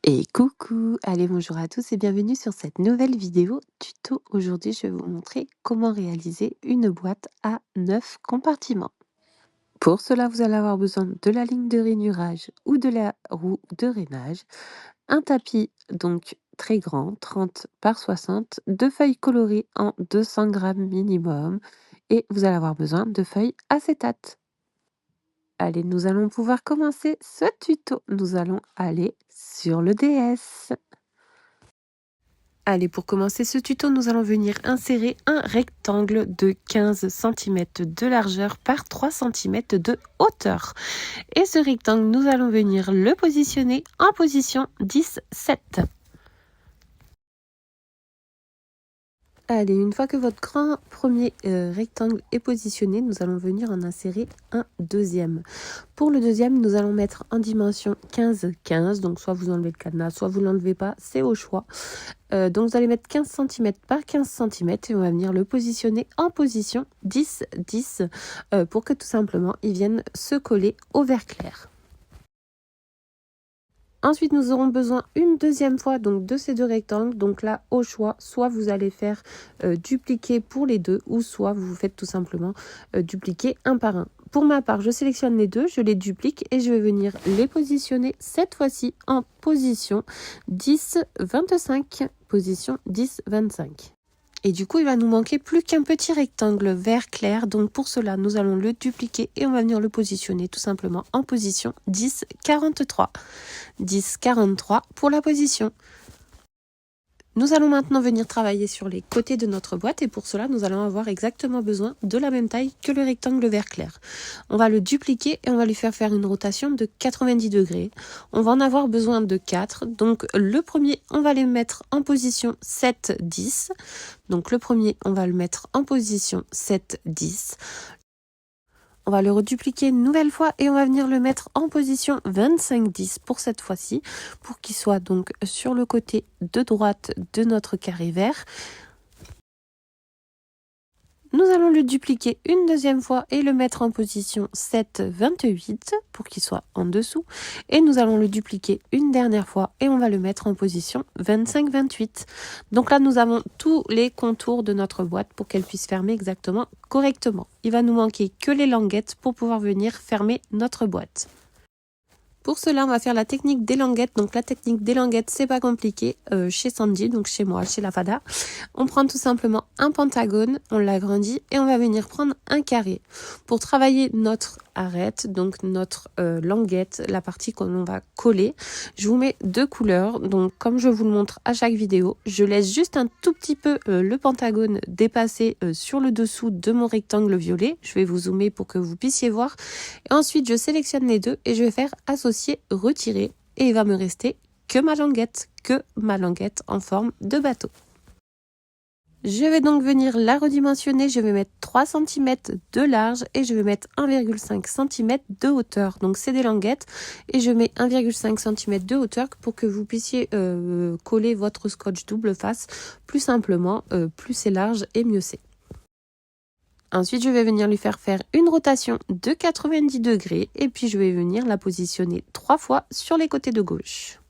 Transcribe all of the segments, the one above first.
Et coucou, allez bonjour à tous et bienvenue sur cette nouvelle vidéo tuto. Aujourd'hui, je vais vous montrer comment réaliser une boîte à 9 compartiments. Pour cela, vous allez avoir besoin de la ligne de rainurage ou de la roue de rainage, un tapis donc très grand, 30 par 60, deux feuilles colorées en 200 grammes minimum et vous allez avoir besoin de feuilles acétate. Allez, nous allons pouvoir commencer ce tuto. Nous allons aller sur le DS. Allez, pour commencer ce tuto, nous allons venir insérer un rectangle de 15 cm de largeur par 3 cm de hauteur. Et ce rectangle, nous allons venir le positionner en position 10-7. Allez, une fois que votre grand premier rectangle est positionné, nous allons venir en insérer un deuxième. Pour le deuxième, nous allons mettre en dimension 15-15. Donc, soit vous enlevez le cadenas, soit vous ne l'enlevez pas, c'est au choix. Donc, vous allez mettre 15 cm par 15 cm et on va venir le positionner en position 10-10 pour que tout simplement, il vienne se coller au vert clair. Ensuite, nous aurons besoin une deuxième fois donc de ces deux rectangles. Donc là, au choix, soit vous allez faire dupliquer pour les deux, ou soit vous faites tout simplement dupliquer un par un. Pour ma part, je sélectionne les deux, je les duplique et je vais venir les positionner cette fois-ci en position 10-25. Position 10-25. Et du coup, il va nous manquer plus qu'un petit rectangle vert clair. Donc pour cela, nous allons le dupliquer et on va venir le positionner tout simplement en position 10-43. 10-43 pour la position. Nous allons maintenant venir travailler sur les côtés de notre boîte et pour cela, nous allons avoir exactement besoin de la même taille que le rectangle vert clair. On va le dupliquer et on va lui faire une rotation de 90 degrés. On va en avoir besoin de 4. Donc le premier, on va les mettre en position 7-10. Donc le premier, on va le mettre en position 7-10. On va le redupliquer une nouvelle fois et on va venir le mettre en position 25-10 pour cette fois-ci, pour qu'il soit donc sur le côté de droite de notre carré vert. Nous allons le dupliquer une deuxième fois et le mettre en position 7-28 pour qu'il soit en dessous. Et nous allons le dupliquer une dernière fois et on va le mettre en position 25-28. Donc là, nous avons tous les contours de notre boîte pour qu'elle puisse fermer exactement correctement. Il va nous manquer que les languettes pour pouvoir venir fermer notre boîte. Pour cela, on va faire la technique des languettes. Donc la technique des languettes, c'est pas compliqué chez Sandy, donc chez moi, chez la Fada. On prend tout simplement un pentagone, on l'agrandit et on va venir prendre un carré. Pour travailler notre arête, donc notre languette, la partie qu'on va coller, je vous mets deux couleurs. Donc comme je vous le montre à chaque vidéo, je laisse juste un tout petit peu le pentagone dépasser sur le dessous de mon rectangle violet. Je vais vous zoomer pour que vous puissiez voir. Et ensuite, je sélectionne les deux et je vais faire associer, retirer et il va me rester que ma languette en forme de bateau. Je vais donc venir la redimensionner, je vais mettre 3 cm de large et je vais mettre 1,5 cm de hauteur. Donc c'est des languettes et je mets 1,5 cm de hauteur pour que vous puissiez coller votre scotch double face plus simplement, plus c'est large et mieux c'est. Ensuite, je vais venir lui faire une rotation de 90 degrés et puis je vais venir la positionner 3 fois sur les côtés de gauche.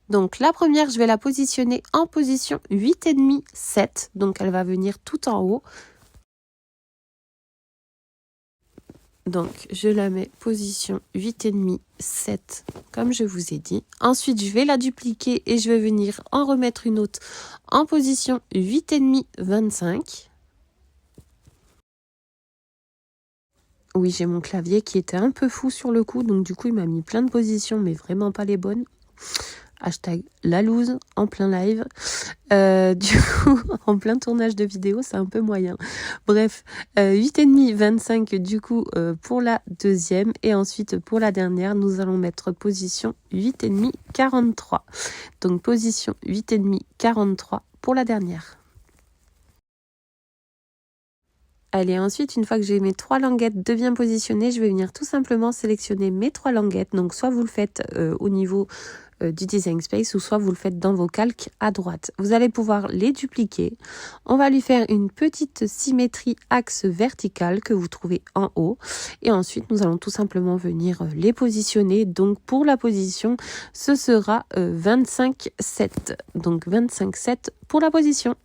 Donc la première, je vais la positionner en position 8,5-7. Donc elle va venir tout en haut. Donc je la mets position 8,5-7 comme je vous ai dit. Ensuite, je vais la dupliquer et je vais venir en remettre une autre en position 8,5-25. Oui, j'ai mon clavier qui était un peu fou sur le coup, donc du coup, il m'a mis plein de positions, mais vraiment pas les bonnes. Hashtag la loose en plein live. Du coup, en plein tournage de vidéo, c'est un peu moyen. Bref, 8,5-25 du coup pour la deuxième. Et ensuite, pour la dernière, nous allons mettre position 8,5-43. Donc, position 8,5-43 pour la dernière. Allez, ensuite, une fois que j'ai mes 3 languettes de bien positionnées, je vais venir tout simplement sélectionner mes 3 languettes. Donc, soit vous le faites au niveau du Design Space ou soit vous le faites dans vos calques à droite. Vous allez pouvoir les dupliquer. On va lui faire une petite symétrie axe vertical que vous trouvez en haut. Et ensuite, nous allons tout simplement venir les positionner. Donc, pour la position, ce sera 25,7. Donc, 25,7 pour la position.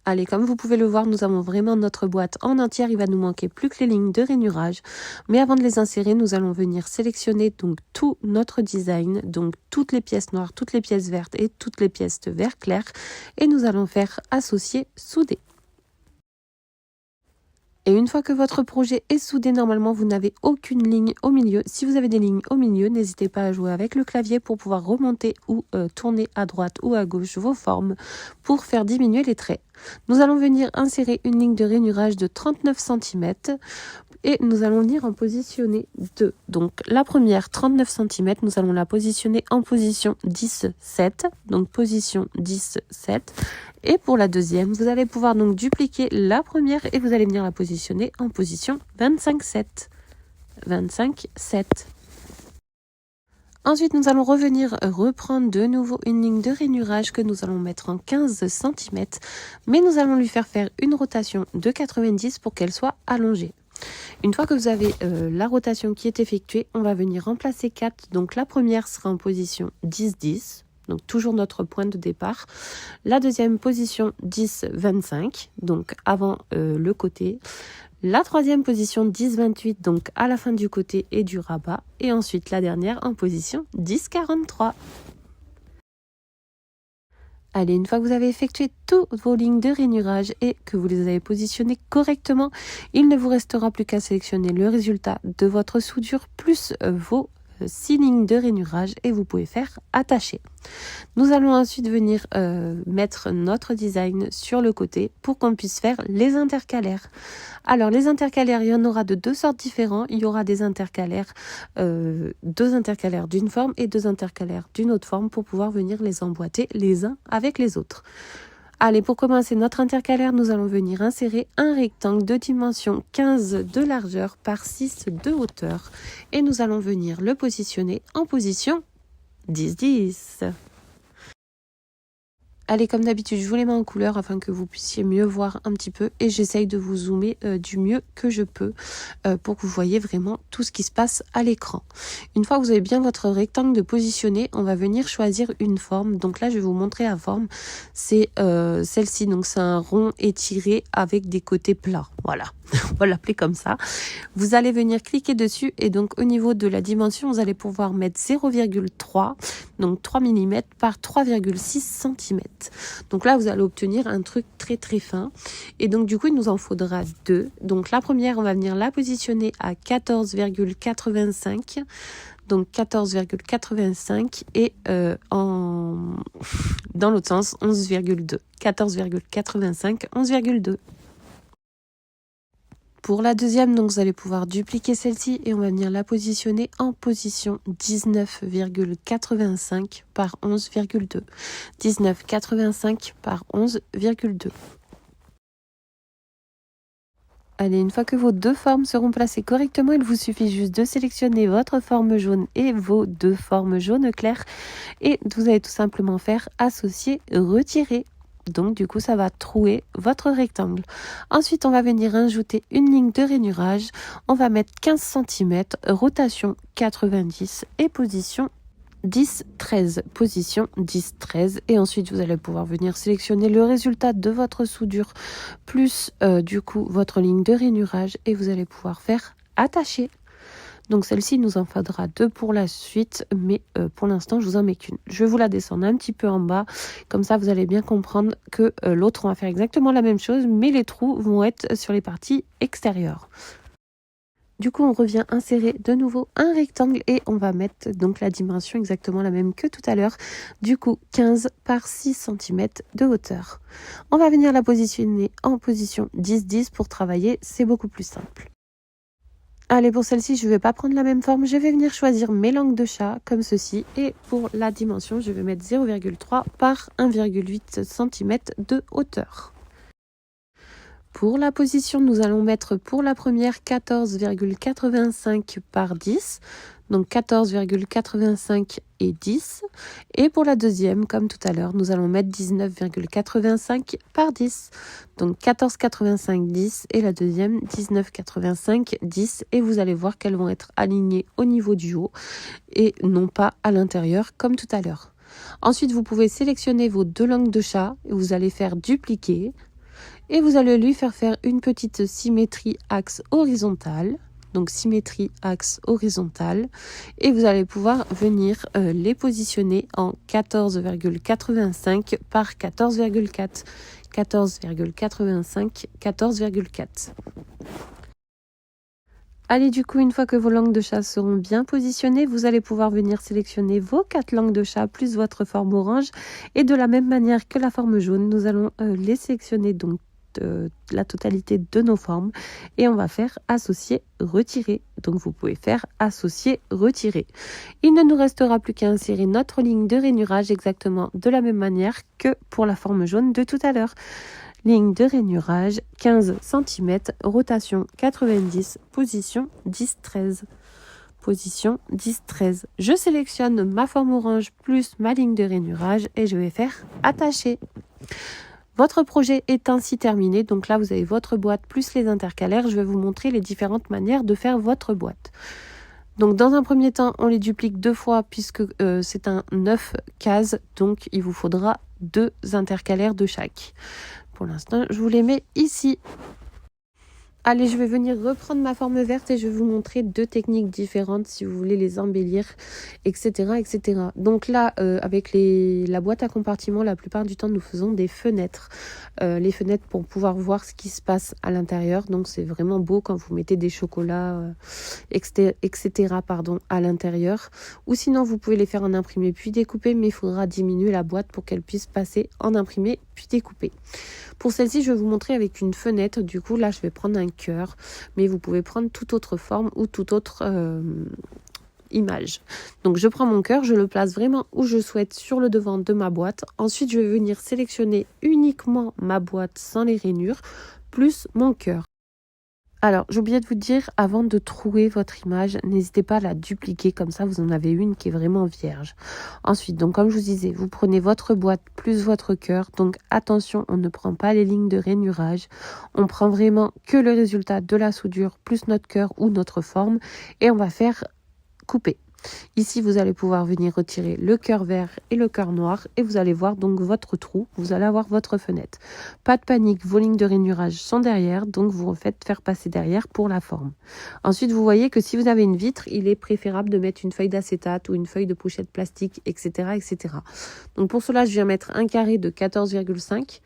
Allez, comme vous pouvez le voir, nous avons vraiment notre boîte en entière. Il va nous manquer plus que les lignes de rainurage. Mais avant de les insérer, nous allons venir sélectionner donc tout notre design. Donc toutes les pièces noires, toutes les pièces vertes et toutes les pièces de vert clair. Et nous allons faire associer, souder. Et une fois que votre projet est soudé, normalement, vous n'avez aucune ligne au milieu. Si vous avez des lignes au milieu, n'hésitez pas à jouer avec le clavier pour pouvoir remonter ou tourner à droite ou à gauche vos formes pour faire diminuer les traits. Nous allons venir insérer une ligne de rainurage de 39 cm et nous allons venir en positionner deux. Donc la première, 39 cm, nous allons la positionner en position 10-7. Donc position 10-7. Et pour la deuxième, vous allez pouvoir donc dupliquer la première et vous allez venir la positionner en position 25-7. 25-7. Ensuite, nous allons reprendre de nouveau une ligne de rainurage que nous allons mettre en 15 cm. Mais nous allons lui faire une rotation de 90 pour qu'elle soit allongée. Une fois que vous avez la rotation qui est effectuée, on va venir remplacer 4. Donc la première sera en position 10-10. Donc toujours notre point de départ. La deuxième position 10-25, donc avant le côté. La troisième position 10-28, donc à la fin du côté et du rabat. Et ensuite la dernière en position 10-43. Allez, une fois que vous avez effectué toutes vos lignes de rainurage et que vous les avez positionnées correctement, il ne vous restera plus qu'à sélectionner le résultat de votre soudure plus vos 6 lignes de rainurage et vous pouvez faire attacher. Nous allons ensuite venir mettre notre design sur le côté pour qu'on puisse faire les intercalaires. Alors les intercalaires, il y en aura de deux sortes différentes. Il y aura des intercalaires, deux intercalaires d'une forme et deux intercalaires d'une autre forme pour pouvoir venir les emboîter les uns avec les autres. Allez, pour commencer notre intercalaire, nous allons venir insérer un rectangle de dimension 15 de largeur par 6 de hauteur. Et nous allons venir le positionner en position 10-10. Allez, comme d'habitude, je vous les mets en couleur afin que vous puissiez mieux voir un petit peu. Et j'essaye de vous zoomer du mieux que je peux pour que vous voyez vraiment tout ce qui se passe à l'écran. Une fois que vous avez bien votre rectangle de positionné, on va venir choisir une forme. Donc là, je vais vous montrer la forme. C'est celle-ci. Donc c'est un rond étiré avec des côtés plats. Voilà, on va l'appeler comme ça. Vous allez venir cliquer dessus et donc au niveau de la dimension, vous allez pouvoir mettre 0,3, donc 3 mm par 3,6 cm. Donc là, vous allez obtenir un truc très très fin. Et donc du coup, il nous en faudra deux. Donc la première, on va venir la positionner à 14,85. Donc 14,85 et dans l'autre sens, 11,2. 14,85, 11,2. Pour la deuxième, donc vous allez pouvoir dupliquer celle-ci et on va venir la positionner en position 19,85 par 11,2. 19,85 par 11,2. Allez, une fois que vos deux formes seront placées correctement, il vous suffit juste de sélectionner votre forme jaune et vos deux formes jaunes claires. Et vous allez tout simplement faire associer, retirer. Donc du coup ça va trouer votre rectangle. Ensuite on va venir ajouter une ligne de rainurage. On va mettre 15 cm, rotation 90 et position 10-13. Position 10-13. Et ensuite vous allez pouvoir venir sélectionner le résultat de votre soudure plus du coup votre ligne de rainurage et vous allez pouvoir faire attacher. Donc celle-ci, nous en faudra deux pour la suite, mais pour l'instant, je vous en mets qu'une. Je vais vous la descendre un petit peu en bas, comme ça vous allez bien comprendre que l'autre, on va faire exactement la même chose, mais les trous vont être sur les parties extérieures. Du coup, on revient insérer de nouveau un rectangle et on va mettre donc la dimension exactement la même que tout à l'heure. Du coup, 15 par 6 cm de hauteur. On va venir la positionner en position 10-10 pour travailler, c'est beaucoup plus simple. Allez, pour celle-ci, je ne vais pas prendre la même forme. Je vais venir choisir mes langues de chat comme ceci. Et pour la dimension, je vais mettre 0,3 par 1,8 cm de hauteur. Pour la position, nous allons mettre pour la première 14,85 par 10. Donc 14,85 et 10. Et pour la deuxième, comme tout à l'heure, nous allons mettre 19,85 par 10. Donc 14,85, 10 et la deuxième 19,85, 10. Et vous allez voir qu'elles vont être alignées au niveau du haut et non pas à l'intérieur comme tout à l'heure. Ensuite, vous pouvez sélectionner vos deux langues de chat et vous allez faire dupliquer et vous allez lui faire une petite symétrie axe horizontale. Donc symétrie axe horizontale et vous allez pouvoir venir les positionner en 14,85 par 14,4. 14,85, 14,4. Allez, du coup, une fois que vos langues de chat seront bien positionnées, vous allez pouvoir venir sélectionner vos 4 langues de chat plus votre forme orange. Et de la même manière que la forme jaune, nous allons les sélectionner donc la totalité de nos formes. Et on va faire associer, retirer. Donc vous pouvez faire associer, retirer. Il ne nous restera plus qu'à insérer notre ligne de rainurage exactement de la même manière que pour la forme jaune de tout à l'heure. Ligne de rainurage 15 cm, rotation 90, position 10-13. Position 10-13. Je sélectionne ma forme orange plus ma ligne de rainurage et je vais faire attacher. Votre projet est ainsi terminé. Donc là, vous avez votre boîte plus les intercalaires. Je vais vous montrer les différentes manières de faire votre boîte. Donc dans un premier temps, on les duplique 2 fois puisque c'est un 9 cases. Donc il vous faudra 2 intercalaires de chaque. Pour l'instant, je vous les mets ici. Allez, je vais venir reprendre ma forme verte et je vais vous montrer 2 techniques différentes si vous voulez les embellir, etc. etc. Donc là, avec la boîte à compartiments, la plupart du temps, nous faisons des fenêtres. Les fenêtres pour pouvoir voir ce qui se passe à l'intérieur. Donc c'est vraiment beau quand vous mettez des chocolats, etc. à l'intérieur. Ou sinon, vous pouvez les faire en imprimé puis découpé, mais il faudra diminuer la boîte pour qu'elle puisse passer en imprimé puis découpé. Pour celle-ci, je vais vous montrer avec une fenêtre. Du coup, là, je vais prendre un cœur, mais vous pouvez prendre toute autre forme ou toute autre image. Donc, je prends mon cœur, je le place vraiment où je souhaite sur le devant de ma boîte. Ensuite, je vais venir sélectionner uniquement ma boîte sans les rainures, plus mon cœur. Alors, j'ai oublié de vous dire, avant de trouver votre image, n'hésitez pas à la dupliquer, comme ça vous en avez une qui est vraiment vierge. Ensuite, donc comme je vous disais, vous prenez votre boîte plus votre cœur. Donc attention, on ne prend pas les lignes de rainurage. On prend vraiment que le résultat de la soudure plus notre cœur ou notre forme. Et on va faire couper. Ici, vous allez pouvoir venir retirer le cœur vert et le cœur noir et vous allez voir donc votre trou, vous allez avoir votre fenêtre. Pas de panique, vos lignes de rainurage sont derrière, donc vous faites faire passer derrière pour la forme. Ensuite, vous voyez que si vous avez une vitre, il est préférable de mettre une feuille d'acétate ou une feuille de pochette plastique, etc. etc. Donc pour cela, je viens mettre un carré de 14,5.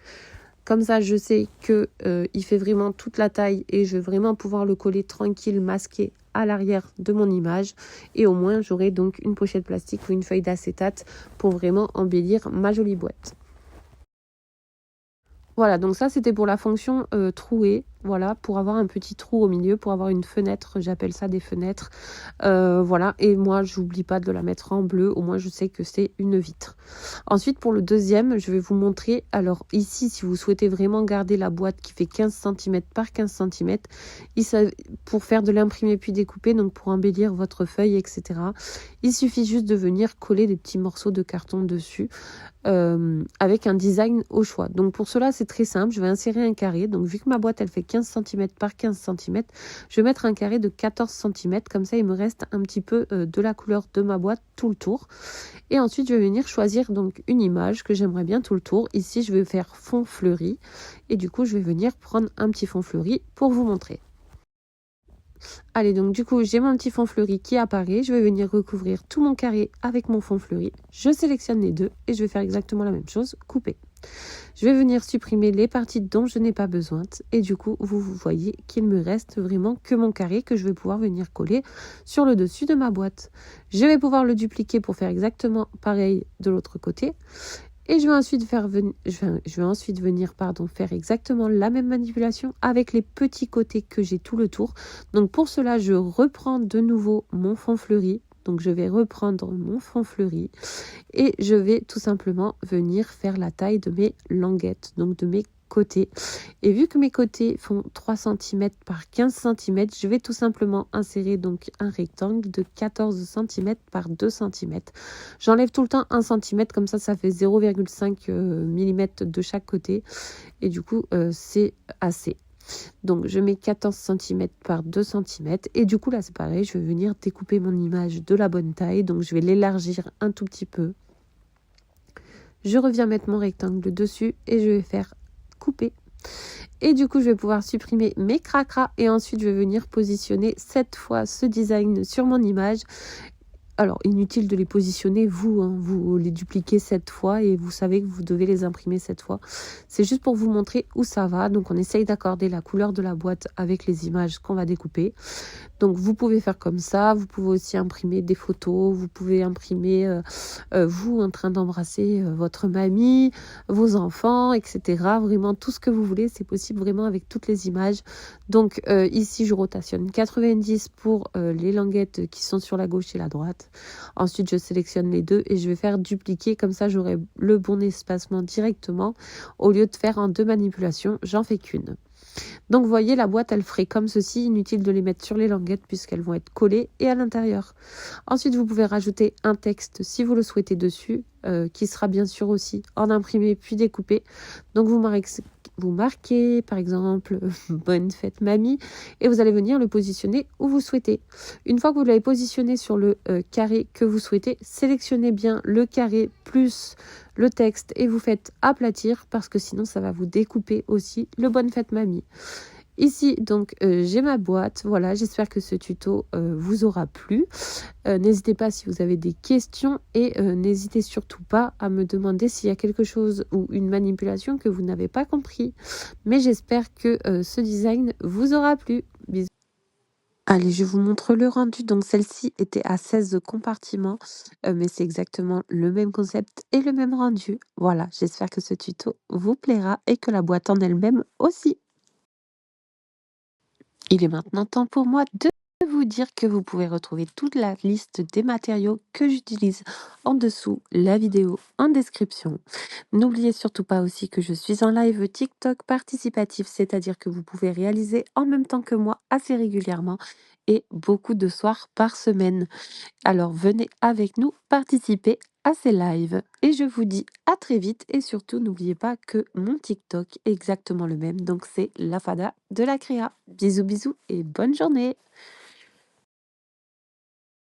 Comme ça, je sais que il fait vraiment toute la taille et je vais vraiment pouvoir le coller tranquille, masqué à l'arrière de mon image. Et au moins, j'aurai donc une pochette plastique ou une feuille d'acétate pour vraiment embellir ma jolie boîte. Voilà, donc ça c'était pour la fonction trouée, voilà, pour avoir un petit trou au milieu, pour avoir une fenêtre, j'appelle ça des fenêtres, voilà, et moi j'oublie pas de la mettre en bleu, au moins je sais que c'est une vitre. Ensuite pour le deuxième, je vais vous montrer, alors ici si vous souhaitez vraiment garder la boîte qui fait 15 cm par 15 cm, pour faire de l'imprimé puis découper, donc pour embellir votre feuille, etc. Il suffit juste de venir coller des petits morceaux de carton dessus, avec un design au choix. Donc pour cela c'est très simple, je vais insérer un carré. Donc vu que ma boîte elle fait 15 cm par 15 cm, je vais mettre un carré de 14 cm, comme ça il me reste un petit peu de la couleur de ma boîte tout le tour. Et ensuite je vais venir choisir donc une image que j'aimerais bien tout le tour. Ici je vais faire fond fleuri et du coup je vais venir prendre un petit fond fleuri pour vous montrer. Allez, donc du coup, j'ai mon petit fond fleuri qui apparaît. Je vais venir recouvrir tout mon carré avec mon fond fleuri. Je sélectionne les deux et je vais faire exactement la même chose, couper. Je vais venir supprimer les parties dont je n'ai pas besoin. Et du coup, vous voyez qu'il me reste vraiment que mon carré que je vais pouvoir venir coller sur le dessus de ma boîte. Je vais pouvoir le dupliquer pour faire exactement pareil de l'autre côté. Et je vais ensuite venir faire exactement la même manipulation avec les petits côtés que j'ai tout le tour. Donc pour cela, je reprends de nouveau mon fond fleuri. Donc je vais reprendre mon fond fleuri et je vais tout simplement venir faire la taille de mes languettes, donc de mes côtés. Et vu que mes côtés font 3 cm par 15 cm, je vais tout simplement insérer donc un rectangle de 14 cm par 2 cm. J'enlève tout le temps 1 cm, comme ça fait 0,5 mm de chaque côté. Et du coup, c'est assez. Donc, je mets 14 cm par 2 cm. Et du coup, là, c'est pareil, je vais venir découper mon image de la bonne taille. Donc, je vais l'élargir un tout petit peu. Je reviens mettre mon rectangle dessus et je vais faire couper. Et du coup, je vais pouvoir supprimer mes cracras et ensuite, je vais venir positionner 7 fois ce design sur mon image. Alors, inutile de les positionner, vous les dupliquez 7 fois et vous savez que vous devez les imprimer 7 fois. C'est juste pour vous montrer où ça va. Donc, on essaye d'accorder la couleur de la boîte avec les images qu'on va découper. Donc, vous pouvez faire comme ça. Vous pouvez aussi imprimer des photos. Vous pouvez imprimer vous en train d'embrasser votre mamie, vos enfants, etc. Vraiment, tout ce que vous voulez, c'est possible vraiment avec toutes les images. Donc, ici, je rotationne 90 pour les languettes qui sont sur la gauche et la droite. Ensuite, je sélectionne les deux et je vais faire dupliquer. Comme ça, j'aurai le bon espacement directement. Au lieu de faire en 2 manipulations, j'en fais qu'une. Donc, vous voyez, la boîte, elle ferait comme ceci. Inutile de les mettre sur les languettes puisqu'elles vont être collées et à l'intérieur. Ensuite, vous pouvez rajouter un texte si vous le souhaitez dessus, qui sera bien sûr aussi en imprimé puis découpé. Donc, vous marquez, par exemple, bonne fête mamie, et vous allez venir le positionner où vous souhaitez. Une fois que vous l'avez positionné sur le carré que vous souhaitez, sélectionnez bien le carré plus le texte et vous faites aplatir parce que sinon ça va vous découper aussi le bonne fête mamie. Ici, donc, j'ai ma boîte. Voilà, j'espère que ce tuto vous aura plu. N'hésitez pas si vous avez des questions et n'hésitez surtout pas à me demander s'il y a quelque chose ou une manipulation que vous n'avez pas compris. Mais j'espère que ce design vous aura plu. Bisous. Allez, je vous montre le rendu. Donc, celle-ci était à 16 compartiments, mais c'est exactement le même concept et le même rendu. Voilà, j'espère que ce tuto vous plaira et que la boîte en elle-même aussi. Il est maintenant temps pour moi de vous dire que vous pouvez retrouver toute la liste des matériaux que j'utilise en dessous la vidéo en description. N'oubliez surtout pas aussi que je suis en live TikTok participatif, c'est-à-dire que vous pouvez réaliser en même temps que moi assez régulièrement et beaucoup de soirs par semaine. Alors venez avec nous participer à ces lives. Et je vous dis à très vite et surtout n'oubliez pas que mon TikTok est exactement le même. Donc c'est la Fada de la Créa. Bisous bisous et bonne journée.